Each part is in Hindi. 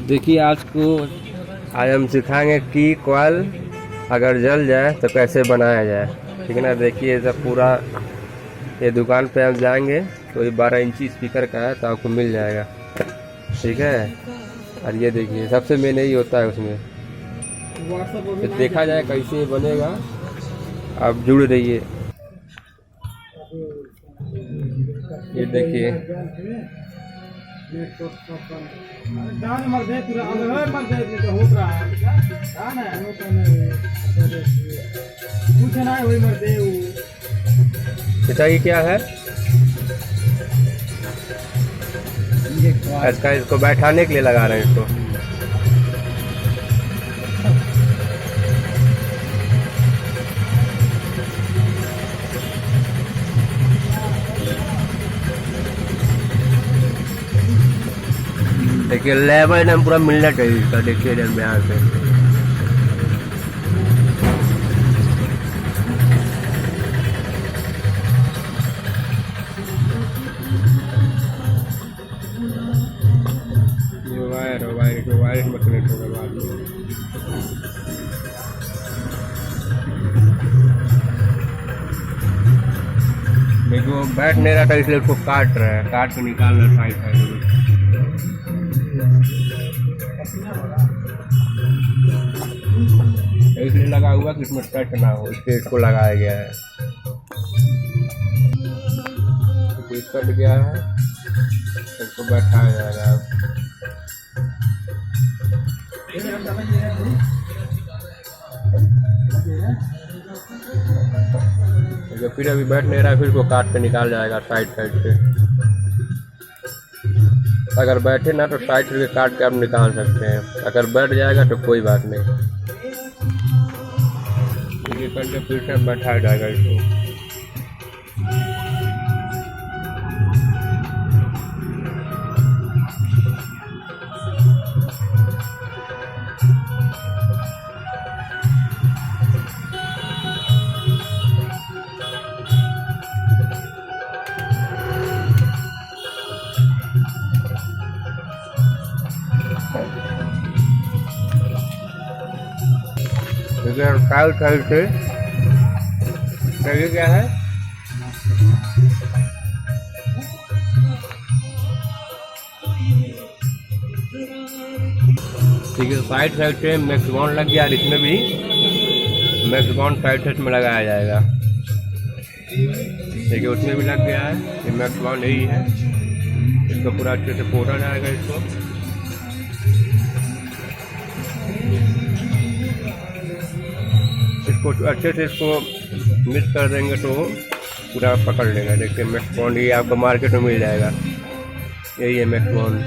देखिए आज हम सिखाएंगे कि कॉइल अगर जल जाए तो कैसे बनाया जाए। ठीक है ना। देखिए सब पूरा ये दुकान पे आप जाएंगे तो ये 12 इंची स्पीकर का है तो आपको मिल जाएगा। ठीक है। और ये देखिए सबसे मेन यही होता है उसमें, तो देखा जाए कैसे बनेगा। आप जुड़ रहिए। ये देखिए ये क्या है, इसका इसको बैठाने के लिए लगा रहे हैं इसको। देखिए लेवल एकदम पूरा मिलना चाहिए इसका। देखिए दरमियान से वायर में कनेक्ट होगा बाद में। देखो बैठ नहीं रहा था इसलिए उसको काट रहा है, काट के निकाल रहा है साइड साइड में। इसलिए लगा हुआ कि इसमें टच ना हो, इसलिए इसको लगाया गया है। कट गया है, इसको बैठाया जाएगा। फिर अभी बैठ नहीं रहा, फिर इसको काट के निकाल जाएगा साइड साइड से। अगर बैठे ना तो साइड से काट के आप निकाल सकते हैं, अगर बैठ जाएगा तो कोई बात नहीं। करके फिर से बैठाया जाएगा इसको। साइड साइड से ये क्या है, ठीक है। साइड साइड से मैक्सिमम लग गया, इसमें भी मैक्सिमम साइड साइड में लगाया जाएगा। देखिए उसमें भी लग गया है, ये मैक्सिमम यही है। इसको पूरा अच्छे से पोता जाएगा। इसको अच्छे से इसको मिक्स कर देंगे तो पूरा पकड़ लेगा। देखिए मैक्सबॉन्ड ये आपको मार्केट में मिल जाएगा, यही है मैक्सबॉन्ड।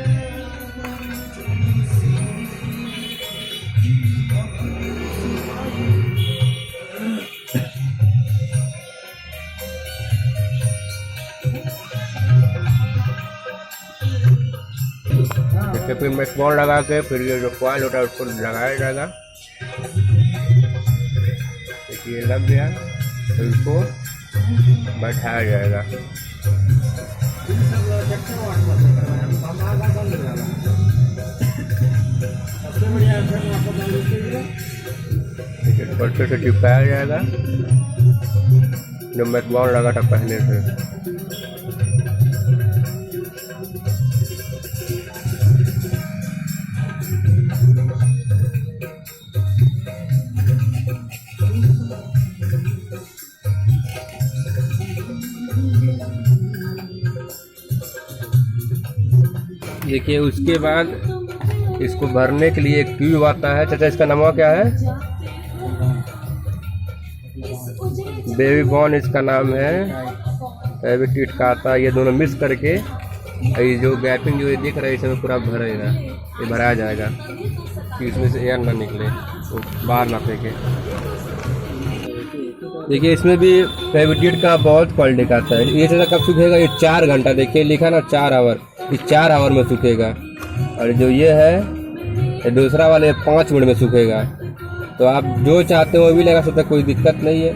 देखिए फिर मैक्सबॉन्ड लगा के फिर ये जो कॉइल होता है उसको लगाया जाएगा। ये लग गया तो इसको बैठाया जाएगा। अच्छे से चिपकाया जाएगा जो मैक्सबॉन्ड लगा था पहले से। देखिए उसके बाद इसको भरने के लिए एक ट्यूब आता है। चाचा इसका नाम क्या है? बेबी बॉर्न इसका नाम है। बेबी टिट का आता है। ये दोनों मिक्स करके ये जो गैपिंग जो ये दिख रहा है इसमें पूरा भरेगा, ये भराया जाएगा कि इसमें से एयर ना निकले, तो बाहर ना फेंके। देखिए इसमें भी फेविटिट का बहुत क्वालिटी का आता है। ये चाचा कब सूखेगा? ये 4 घंटा, देखिए लिखा ना 4 आवर, ये 4 आवर में सूखेगा। और जो ये है ये दूसरा वाले 5 मिनट में सूखेगा। तो आप जो चाहते हो वो भी लगा सकते, कोई दिक्कत नहीं है।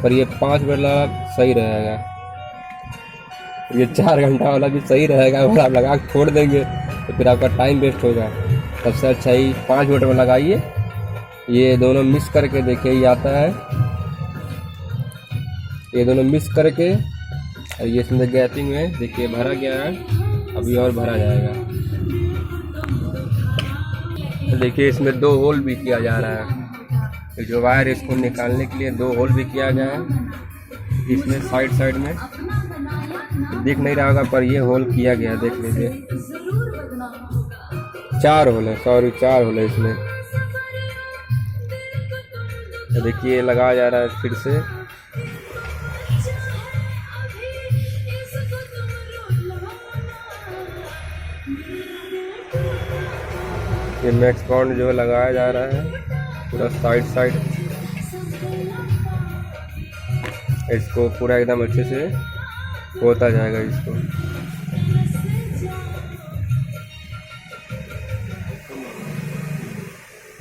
पर ये 5 मिनट लगा सही रहेगा, ये 4 घंटा वाला भी सही रहेगा। अगर आप लगा के छोड़ देंगे तो फिर आपका टाइम वेस्ट होगा। सबसे अच्छा ही 5 मिनट में लगाइए। ये दोनों मिक्स करके देखिए ये आता है, ये दोनों मिक्स करके और ये इसमें गैपिंग में देखिए भरा गया है, अभी और भरा जाएगा। तो देखिए इसमें 2 होल भी किया जा रहा है, तो जो वायर इसको निकालने के लिए 2 होल भी किया गया है इसमें साइड में। दिख नहीं रहा होगा पर ये होल किया गया, देख लीजिए 4 होल है, 4 होल है इसमें। तो देखिए लगाया जा रहा है फिर से। ये मैक्स बॉन्ड जो लगाया जा रहा है पूरा साइड, इसको पूरा एकदम अच्छे से होता जाएगा इसको।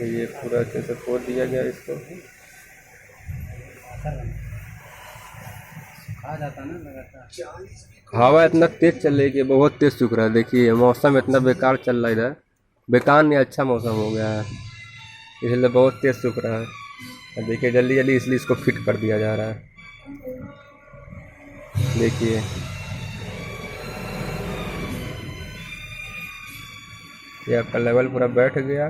ये पूरा अच्छे से पोत दिया गया इसको। हवा इतना तेज चल रही है कि बहुत तेज सूख रहा है। देखिए मौसम इतना बेकार चल रहा है इधर, बेकार नहीं अच्छा मौसम हो गया है, इसलिए बहुत तेज सूख रहा है। देखिए जल्दी इसलिए इसको फिट कर दिया जा रहा है। देखिए ये आपका लेवल पूरा बैठ गया।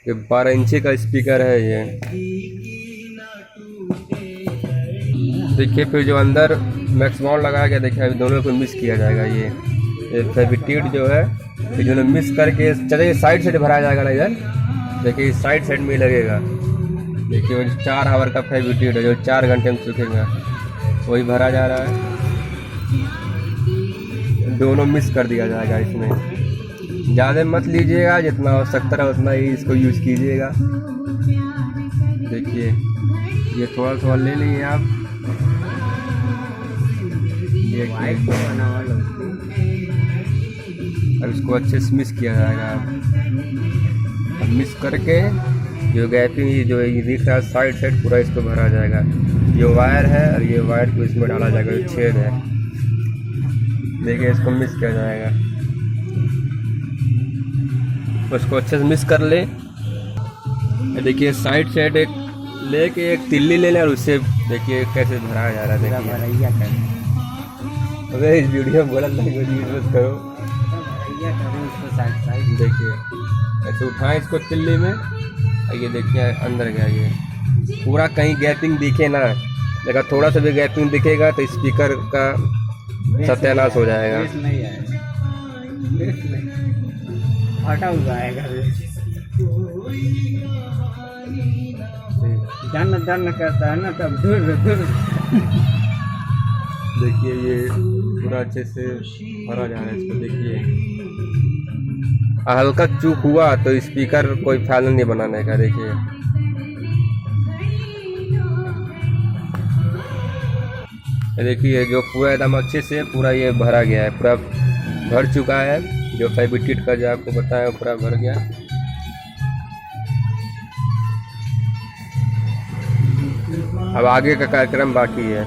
ये 12 इंची का स्पीकर है ये। देखिए फिर जो अंदर मैक्स बॉन्ड लगाया गया, देखिए अभी दोनों को मिक्स किया जाएगा। ये फेविटिट जो है ये दोनों मिक्स करके चलिए साइड से भराया जाएगा ना इधर। देखिए साइड में लगेगा। देखिए वो 4 आवर का फेविटिट है जो 4 घंटे में सूखेगा, वही भरा जा रहा है। दोनों मिक्स कर दिया जाएगा इसमें। ज़्यादा मत लीजिएगा, जितना आवश्यकता है उतना ही इसको यूज़ कीजिएगा। देखिए ये थोड़ा ले लीजिए आप। अब इसको अच्छे से मिक्स किया जाएगा। अब मिक्स करके जो गैपिंग जो दिख रहा है साइड पूरा इसको भरा जाएगा। जो वायर है और ये वायर को इसमें डाला जाएगा, जो छेद है। देखिए इसको मिक्स किया जाएगा, उसको अच्छे से मिक्स कर ले। देखिए साइड एक लेके एक तिल्ली ले लें और उससे देखिए कैसे भराया जा रहा है। देखिए अबे इस वीडियो में गलत नहीं यूज करो। देखिए ऐसे उठाएं इसको तिल्ली में, ये देखिए अंदर गया। ये पूरा कहीं गैपिंग दिखे ना, अगर थोड़ा सा भी गैपिंग दिखेगा तो स्पीकर का सत्यानाश हो जाएगा। हटा हुआ आएगा, दन करता है ना तब दूर। देखिए ये पूरा अच्छे से भरा जा रहा है इसको। देखिए हल्का चूक हुआ तो स्पीकर कोई फायदा नहीं बनाने का। देखिए देखिए जो पूरा एकदम अच्छे से पूरा ये भरा गया है, पूरा भर चुका है। जो फेविटिट का जो आपको बताया पूरा भर गया। अब आगे का कार्यक्रम बाकी है।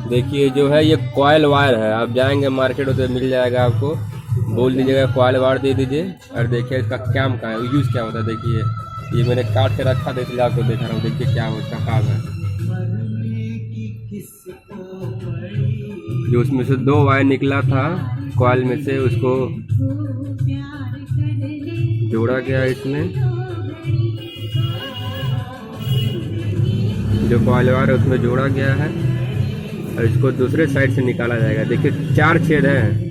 देखिए जो है ये कॉयल वायर है, आप जाएंगे मार्केट उसे मिल जाएगा आपको, बोल दीजिएगा कॉयल वायर दे दीजिए। और देखिए इसका काम क्या है, यूज़ क्या होता है। देखिए ये मैंने काट के रखा था इसलिए आपको दिखा रहा हूँ। देखिए क्या उसका काम है। जो उसमें से 2 वायर निकला था कॉयल में से, उसको जोड़ा गया इसमें। जो कॉयल वायर है उसमें जोड़ा गया है और इसको दूसरे साइड से निकाला जाएगा। देखिए 4 छेद हैं।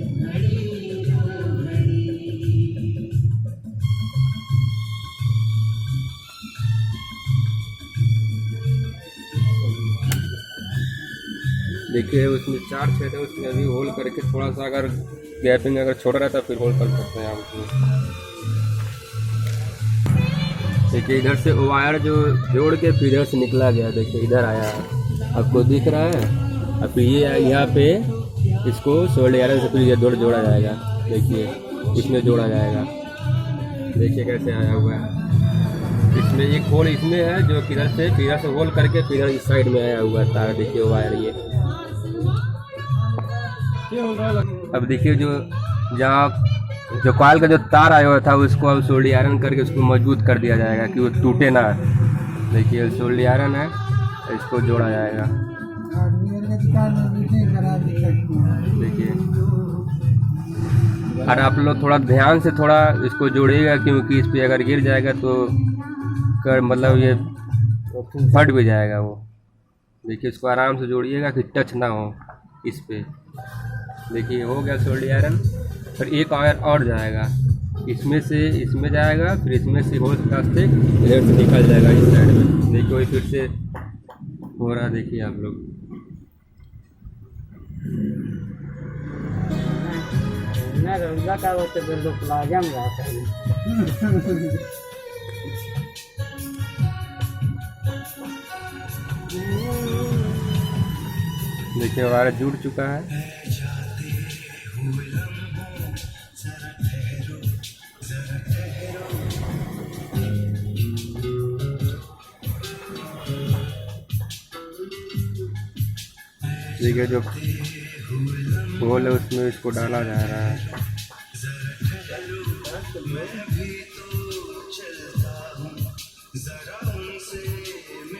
देखिए उसमें 4 छेद है, उसमें अभी होल करके थोड़ा सा अगर गैपिंग अगर छोटा रहता फिर होल कर सकते हैं आप उसमें। देखिए इधर से वायर जो जोड़ के फिर इधर से निकला गया। देखिए इधर आया, आपको दिख रहा है। अब ये यहाँ पे इसको सोल्डर आयरन से फिर जोड़ा जाएगा। देखिए इसमें जोड़ा जाएगा, देखिए कैसे आया हुआ है। इसमें एक होल इसमें है जो किधर से होल करके फिर इस साइड में आया हुआ है तार। देखिए वायर ये। अब देखिए जो कॉइल का जो तार आया हुआ था उसको अब सोल्डर आयरन करके उसको मजबूत कर दिया जाएगा कि वो टूटे ना। देखिए सोल्डर आयरन है, इसको जोड़ा जाएगा। देखिए और आप लोग थोड़ा ध्यान से थोड़ा इसको जोड़िएगा, क्योंकि इस पे अगर गिर जाएगा तो मतलब ये फट भी जाएगा वो। देखिए इसको आराम से जोड़िएगा कि टच ना हो इस पे। देखिए हो गया सोल्डर आयरन। फिर एक वायर और जाएगा, इसमें से इसमें जाएगा, फिर इसमें से होल के रास्ते इधर से निकल जाएगा इस साइड में। देखिए वही फिर से हो रहा, देखिए आप लोग। देखिए वायर जुड़ चुका है। देखिए जो होल है उसमें इसको डाला जा रहा है।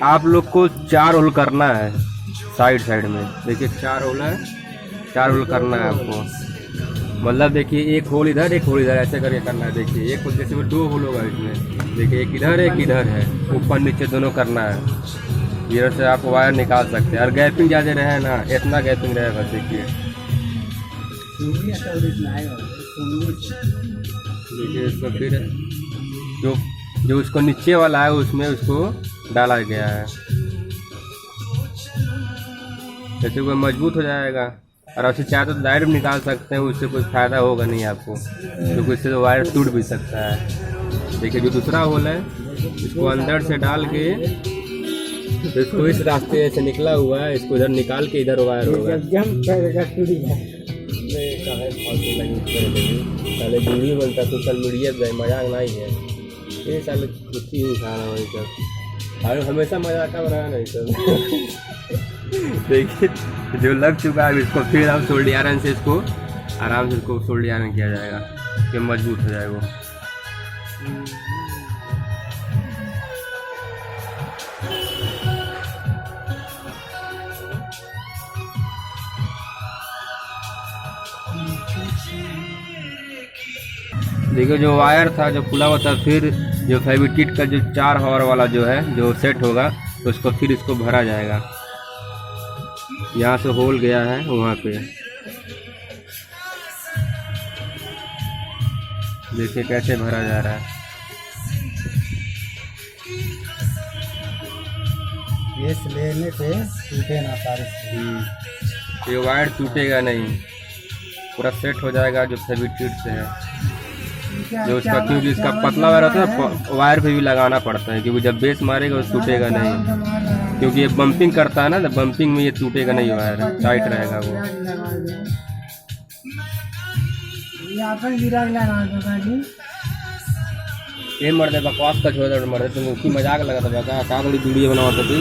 आप लोग को 4 होल करना है साइड में। देखिए 4 होल है, 4 होल करना है आपको। मतलब देखिए एक होल इधर एक होल इधर ऐसे करके करना है। देखिए एक होल जैसे में 2 होल होगा इसमें। देखिए एक इधर है, ऊपर नीचे दोनों करना है। इधर से आप वायर निकाल सकते हैं और गैपिंग ज़्यादा रहे ना, इतना गैपिंग रहे बस। देखिए इसको फिर जो उसको नीचे वाला है उसमें उसको डाला गया है, जैसे वो मजबूत हो जाएगा। और आपसे चाहे तो डायरेक्ट भी निकाल सकते हैं, उससे कोई फ़ायदा होगा नहीं आपको, क्योंकि इससे तो वायर टूट भी सकता है। देखिए जो दूसरा होल है इसको अंदर से डाल के तो इसको इस रास्ते से निकला हुआ है, इसको इधर निकाल के इधर वायर होगा। पहले वीडियो बनता सोशल मीडिया पे, मजाक नहीं है ये। साल कुछ ही खाना वही सब, और हमेशा मजाक का बनाया नहीं सब। देखिए जो लग चुका है इसको फिर हम सोल्डर आयरन से इसको आराम से इसको सोल्डर आयरन किया जाएगा कि मजबूत हो जाए वो। देखिए जो वायर था जो खुला हुआ था, फिर जो फेविटिट का जो 4 हॉर वाला जो है जो सेट होगा तो उसको फिर इसको भरा जाएगा। यहाँ से होल गया है वहाँ पे, देखिए कैसे भरा जा रहा है। ये लेने से टूटे ना सारे। ये वायर टूटेगा नहीं, पूरा सेट हो जाएगा जो फेविटिट से है जो उसका, क्योंकि इसका पतला वायर होता है वायर पे भी लगाना पड़ता है, क्योंकि जब बेस मारेगा तो टूटेगा नहीं, क्योंकि ये बम्पिंग करता है ना, तो बम्पिंग में ये टूटेगा नहीं, वायर टाइट रहेगा वो। ये मर्दे बकवास का छोड़ मर्दे, तुम उसकी मजाक लगा था बता क्या थोड़ी वीडियो बनाओ तो थी।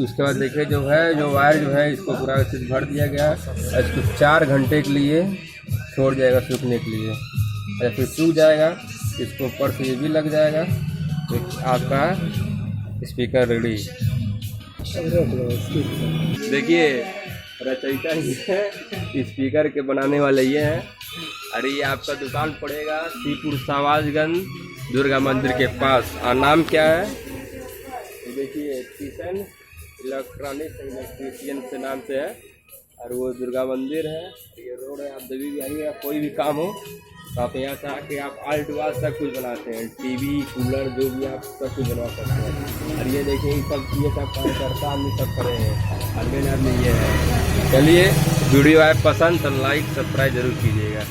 उसके बाद देखिए जो वायर जो है इसको पूरा भर दिया गया, इसको 4 घंटे के लिए छोड़ जाएगा सूखने के लिए। और फिर सूख जाएगा इसको ऊपर से ये भी लग जाएगा, तो आपका स्पीकर रेडी। देखिए रचयिता ये है स्पीकर के बनाने वाले ये हैं। अरे ये आपका दुकान पड़ेगा सीपुर सावाजगंज दुर्गा मंदिर के पास, और नाम क्या है देखिए किशन इलेक्ट्रॉनिक इलेक्ट्रीशियन से नाम से है, और वो दुर्गा मंदिर है, ये रोड है। आप जब भी आइए कोई भी काम हो तो आप यहाँ से आके आप आल टू आल सब कुछ बनाते हैं, टीवी कूलर जो भी आप सब कुछ बनवा सकते हैं। और ये देखिए ये सब कार्यकर्ता आदमी सब खड़े हैं, और मेन आदमी ये है। चलिए वीडियो आए पसंद तो लाइक सब्सक्राइब जरूर कीजिएगा।